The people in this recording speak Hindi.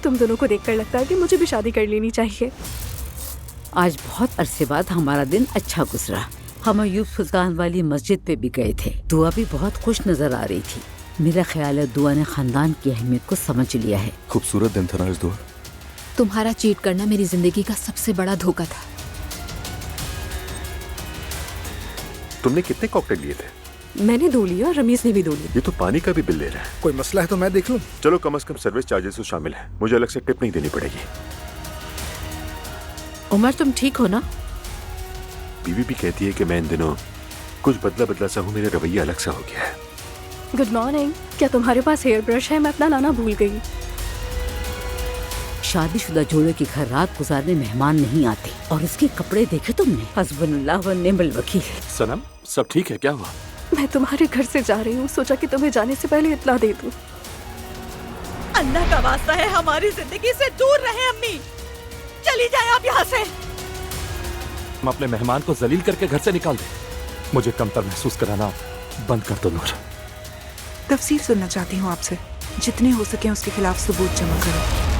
तुम दोनों को देखकर लगता है कि मुझे भी शादी कर लेनी चाहिए। आज बहुत अरसे बाद हमारा दिन अच्छा गुजरा। हम अयूब सुल्तान वाली मस्जिद पे भी गए थे। दुआ भी बहुत खुश नजर आ रही थी। मेरा ख्याल है दुआ ने खानदान की अहमियत को समझ लिया है। खूबसूरत दिन था ना इस दुआ। तुम्हारा चीट करना मेरी जिंदगी का सबसे बड़ा धोखा था। तुमने कितने कॉकटेल लिए थे? मैंने 2 लिए और रमीज ने भी 2 लिए। ये तो पानी का भी बिल ले रहा है। कोई मसला है तो मैं देख लूं। चलो कम से कम सर्विस चार्जेस तो शामिल है, मुझे अलग से टिप नहीं देनी पड़ेगी। उमर तुम ठीक हो ना? बीवी भी कहती है कि मैं इन दिनों कुछ बदला बदला सा हूँ, मेरा रवैया अलग सा हो गया है। Good morning. क्या तुम्हारे पास हेयर ब्रश है? मैं अपना लाना भूल गई। शादीशुदा जोड़े के घर रात गुजारने मेहमान नहीं आते। और इसके कपड़े देखे तुमने? हस्बुल्लाह व निअमल वकील। सनम सब ठीक है? क्या हुआ? मैं तुम्हारे घर से जा रही हूँ, सोचा कि तुम्हें जाने से पहले इत्तला दे दूँ। अल्लाह का वास्ता है हमारी जिंदगी से दूर रहे अम्मी। चली जाए आप यहाँ से। हम अपने मेहमान को जलील करके घर से निकाल दे। मुझे कमतर महसूस कराना बंद कर दो नूर। तफसील सुनना चाहती हूँ आपसे। जितने हो सके उसके खिलाफ सबूत जमा करो।